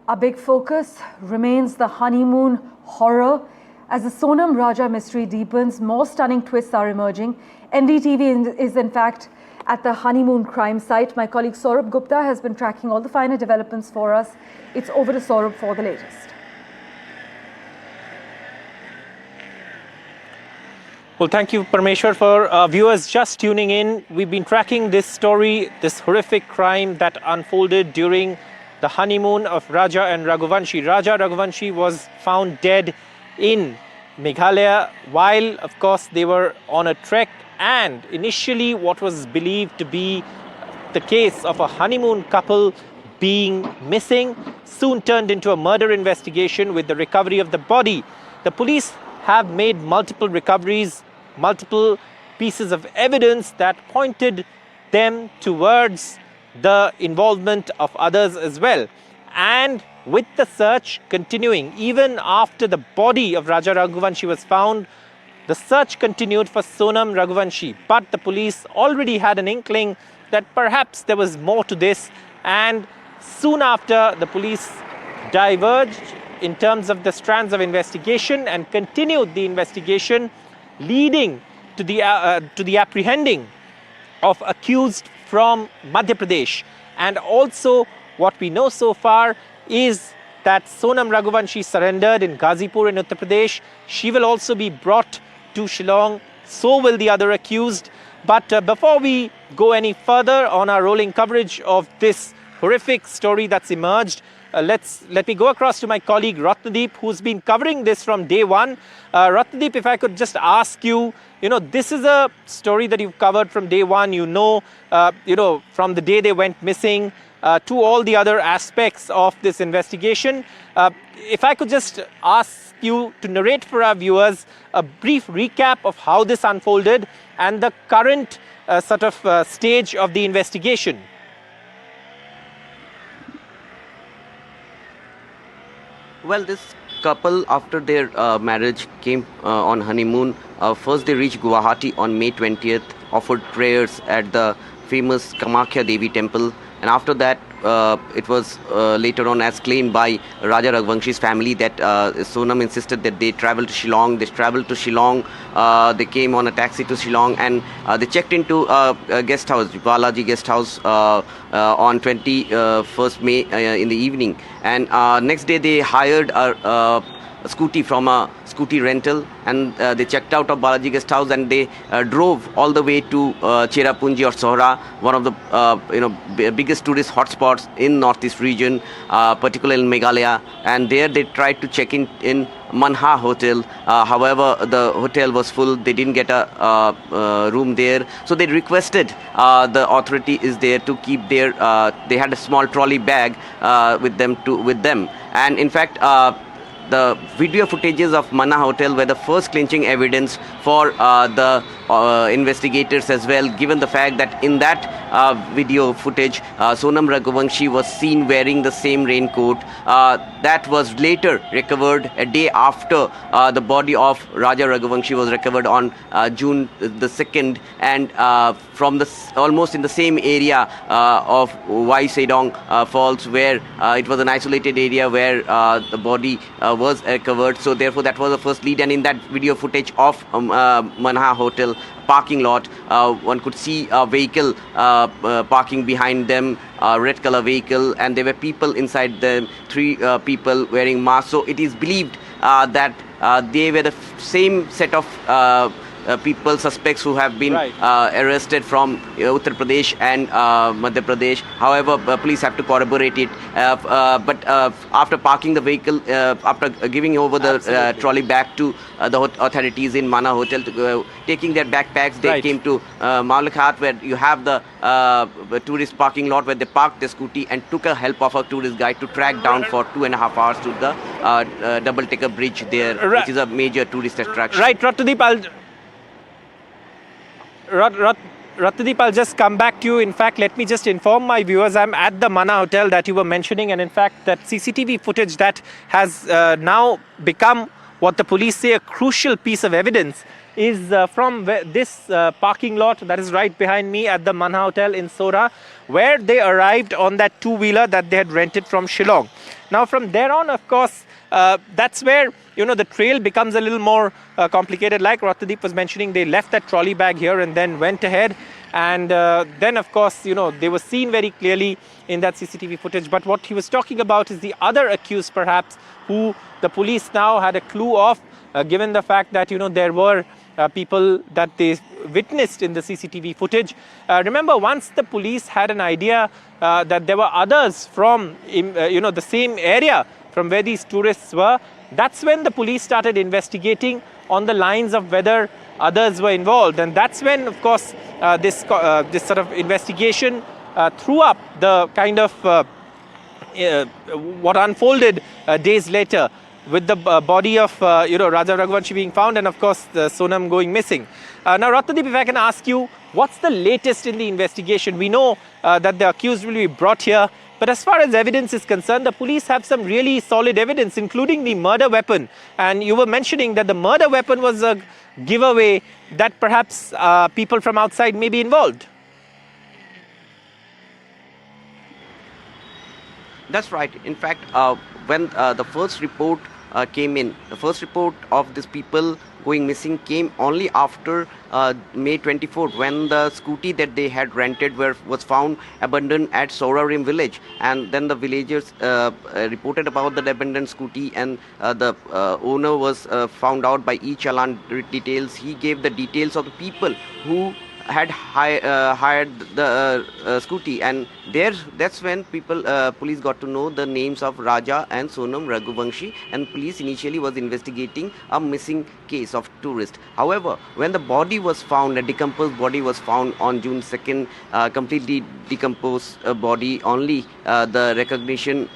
Our big focus remains the honeymoon horror. As the Sonam Raja mystery deepens, more stunning twists are emerging. NDTV is in fact at the honeymoon crime site. My colleague Saurabh Gupta has been tracking all the finer developments for us. It's over to Saurabh for the latest. Well, thank you, Parmeshwar. For viewers just tuning in, we've been tracking this story, this horrific crime that unfolded during the honeymoon of Raja and Raghuvanshi. Raja Raghuvanshi was found dead in Meghalaya while, of course, they were on a trek. And initially, what was believed to be the case of a honeymoon couple being missing soon turned into a murder investigation with the recovery of the body. The police have made multiple recoveries, multiple pieces of evidence that pointed them towards the involvement of others as well. And with the search continuing, even after the body of Raja Raghuvanshi was found, the search continued for Sonam Raghuvanshi. But the police already had an inkling that perhaps there was more to this. And soon after, the police diverged in terms of the strands of investigation and continued the investigation, leading to the apprehending of accused from Madhya Pradesh. And also, what we know so far is that Sonam Raghuvanshi surrendered in Ghazipur in Uttar Pradesh. She will also be brought to Shilong. So will the other accused. But before we go any further on our rolling coverage of this horrific story that's emerged, let me go across to my colleague Ratnadeep, who's been covering this from day one. Ratnadeep, if I could just ask you, this is a story that you've covered from day one. From the day they went missing to all the other aspects of this investigation. If I could just ask you to narrate for our viewers a brief recap of how this unfolded and the current stage of the investigation. Well, this couple, after their marriage, came on honeymoon. First, they reached Guwahati on May 20th, offered prayers at the famous Kamakhya Devi temple. And after that, it was later on as claimed by Raja Raghuvanshi's family that Sonam insisted that they travel to Shilong. They traveled to Shilong. They came on a taxi to Shilong and they checked into a guest house, Balaji guest house, on 21st May in the evening. And next day they hired a scooty from a scooty rental, and they checked out of Balaji guest house and they drove all the way to Cherrapunji or Sohra, one of the biggest tourist hotspots in northeast region, particularly in Meghalaya. And there they tried to check in Manha Hotel. However, the hotel was full. They didn't get a room there, so they requested the authority is there to keep their. They had a small trolley bag with them, and in fact. The video footages of Manna Hotel were the first clinching evidence for the investigators as well, given the fact that in that video footage, Sonam Raghuvanshi was seen wearing the same raincoat. That was later recovered a day after the body of Raja Raghuvanshi was recovered on June the 2nd, and from almost in the same area of Weisawdong Falls, where it was an isolated area where the body was recovered. So therefore that was the first lead, and in that video footage of Manha Hotel parking lot, one could see a vehicle parking behind them, a red color vehicle, and there were people inside them, three people wearing masks. So it is believed that they were the same set of people, suspects who have been arrested from Uttar Pradesh and Madhya Pradesh. However, police have to corroborate it. But after parking the vehicle, after giving over the trolley back to the authorities in Mana Hotel, taking their backpacks, they came to Malakhat, where you have the tourist parking lot, where they parked the scooty and took a help of a tourist guide to track down for 2.5 hours to the double-decker bridge there, which is a major tourist attraction. Right, Ratnadeep, I'll just come back to you. In fact, let me just inform my viewers, I'm at the Mana Hotel that you were mentioning, and in fact, that CCTV footage that has now become what the police say a crucial piece of evidence is from this parking lot that is right behind me at the Manha Hotel in Sora, where they arrived on that two-wheeler that they had rented from Shilong. Now, from there on, of course, that's where, the trail becomes a little more complicated. Like Ratnadeep was mentioning, they left that trolley bag here and then went ahead. And then, of course, they were seen very clearly in that CCTV footage. But what he was talking about is the other accused, perhaps, who the police now had a clue of, given the fact that, there were people that they witnessed in the CCTV footage. Remember, once the police had an idea that there were others from, the same area from where these tourists were, that's when the police started investigating on the lines of whether others were involved. And that's when, of course, this sort of investigation threw up the kind of what unfolded days later, with the body of Raja Raghuvanshi being found, and of course Sonam going missing. Now, Ratnadeep, if I can ask you, what's the latest in the investigation? We know that the accused will be brought here, but as far as evidence is concerned, the police have some really solid evidence, including the murder weapon. And you were mentioning that the murder weapon was a giveaway that perhaps people from outside may be involved. That's right. In fact, when the first report came in, the first report of these people going missing came only after May 24th, when the scooty that they had rented was found abandoned at Sorarim village. And then the villagers reported about the abandoned scooty, and the owner was found out by e-challan details. He gave the details of the people who had hired the scooty, and that's when police got to know the names of Raja and Sonam Raghuvanshi, and police initially was investigating a missing case of tourist. However, when the body was found, a decomposed body was found on June 2nd, completely decomposed body, only the recognition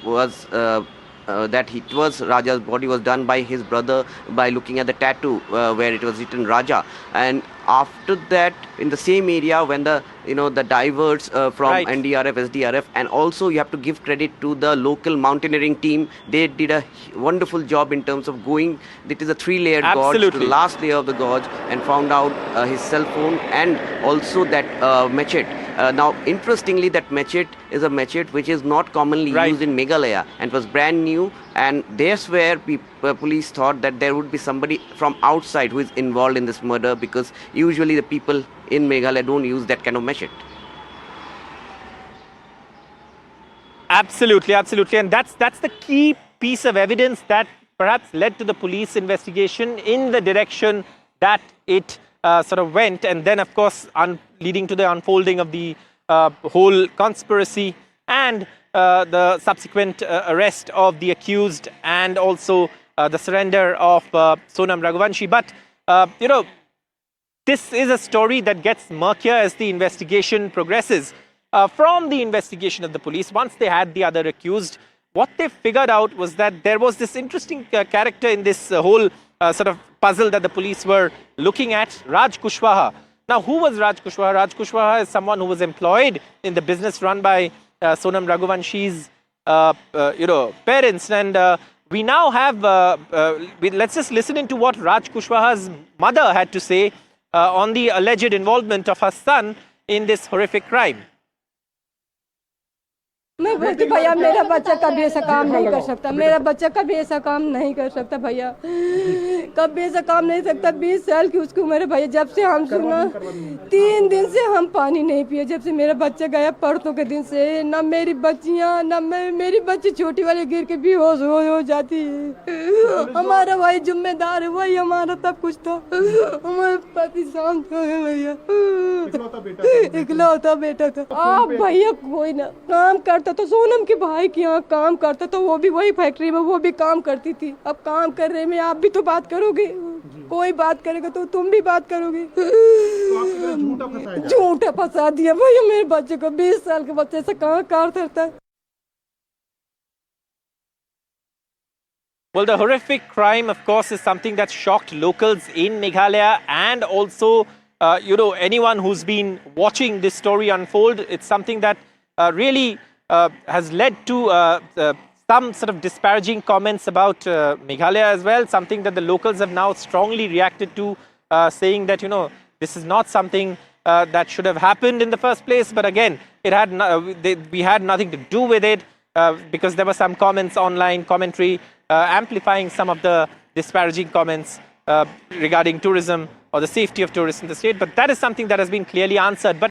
was that it was Raja's body was done by his brother by looking at the tattoo where it was written Raja. And after that, in the same area, when the the divers from Right. NDRF, SDRF, and also you have to give credit to the local mountaineering team. They did a wonderful job in terms of going. It is a 3-layered gorge, to Absolutely. the last layer of the gorge, and found out his cell phone and also that machete. Now, interestingly, that machete is a machete which is not commonly Right. used in Meghalaya, and was brand new. And that's where police thought that there would be somebody from outside who is involved in this murder, because usually the people in Meghalaya don't use that kind of machete. Absolutely, absolutely. And that's the key piece of evidence that perhaps led to the police investigation in the direction that it sort of went. And then, of course, leading to the unfolding of the whole conspiracy and the subsequent arrest of the accused, and also the surrender of Sonam Raghuvanshi. But, this is a story that gets murkier as the investigation progresses. From the investigation of the police, once they had the other accused, what they figured out was that there was this interesting character in this whole sort of puzzle that the police were looking at, Raj Kushwaha. Now, who was Raj Kushwaha? Raj Kushwaha is someone who was employed in the business run by Sonam Raghuvanshi's, parents. And we now have, let's just listen into what Raj Kushwaha's mother had to say on the alleged involvement of her son in this horrific crime. मैं बोलती भैया मेरा बच्चा कभी ऐसा काम नहीं कर सकता, मेरा बच्चा कभी ऐसा काम नहीं कर सकता भैया, कभी ऐसा काम नहीं सकता। 20 साल की उसकी उम्र है भैया। जब से हम सुना 3 दिन से हम पानी नहीं पिए, जब से मेरा बच्चा गया परसों के दिन से। ना मेरी बच्चियां, ना मेरी बच्ची छोटी वाली गिर के बेहोश हो जाती है। हमारा वही जिम्मेदार है, वही हमारा सब कुछ था। हमारे पति शांत हो गए भैया, इकलौता बेटा था। आप भैया कोई ना काम करता तो सोनम के भाई के यहाँ काम करता, तो वो भी वही फैक्ट्री में वो भी काम करती थी। अब काम कर रहे में आप भी तो बात करोगे, कोई बात करेगा तो तुम भी बात करोगे। झूठा फंसा दिया भैया मेरे बच्चे को। 20 साल के बच्चे से कहाँ कार करता है। Well, the horrific crime, of course, is something that shocked locals in Meghalaya, and also, anyone who's been watching this story unfold. It's something that really has led to some sort of disparaging comments about Meghalaya as well, something that the locals have now strongly reacted to. saying that, this is not something that should have happened in the first place. But again, we had nothing to do with it because there were some comments online, commentary, amplifying some of the disparaging comments regarding tourism or the safety of tourists in the state. But that is something that has been clearly answered. But